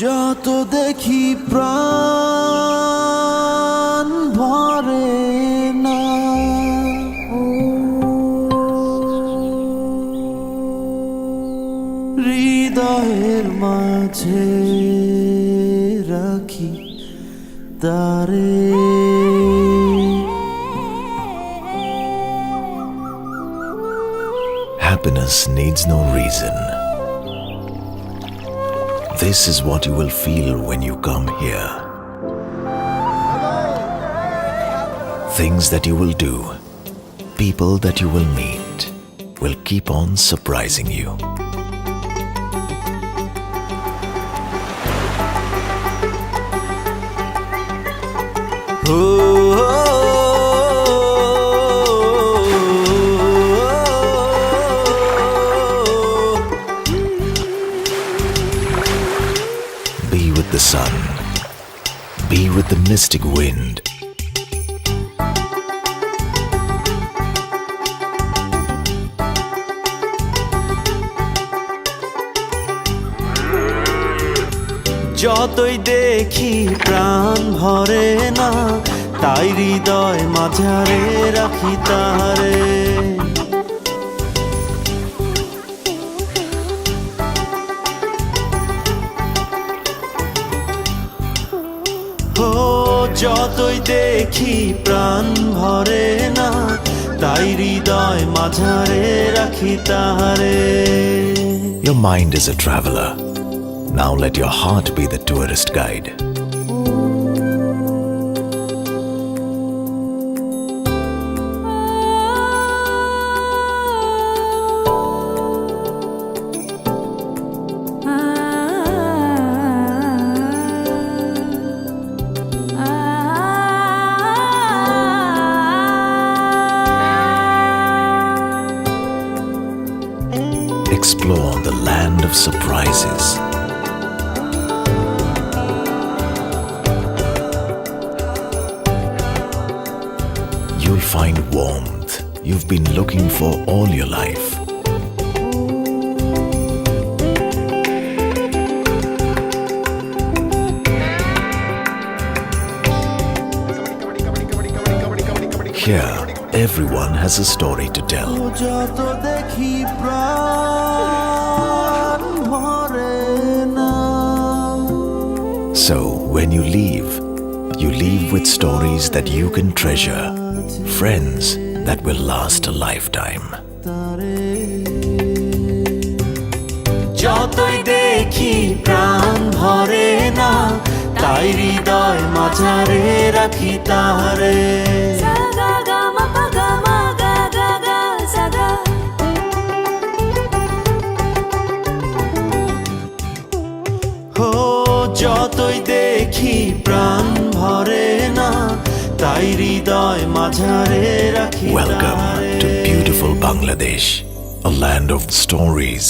যত দেখি প্রাণ ভরে না, হৃদয়ের মাঝে রাখি তারে। Happiness needs no reason. This is what you will feel when you come here. Things that you will do, people that you will meet, will keep on surprising you. Be with the sun. Be with the mystic wind. যতই দেখি প্রাণ ভরে না, তাই হৃদয় মাঝারে রাখি তারে। ও যতই দেখি প্রাণ ভরে না, তাই হৃদয় মাঝারে রাখি তারে। Your mind is a traveler. Now let your heart be the tourist guide. Explore the land of surprises. You'll find warmth you've been looking for all your life. Here, everyone has a story to tell. যত দেখি প্রাণ ভরে না। So, when you leave with stories that you can treasure, friends that will last a lifetime. যতই দেখি প্রাণ ভরে না, তাই হৃদয় মাঝারে রাখি তারে। ও যতই দেখি প্রাণ ভরে না, তাই হৃদয় মাঝারে রাখি তারে। Welcome to beautiful Bangladesh, a land of stories,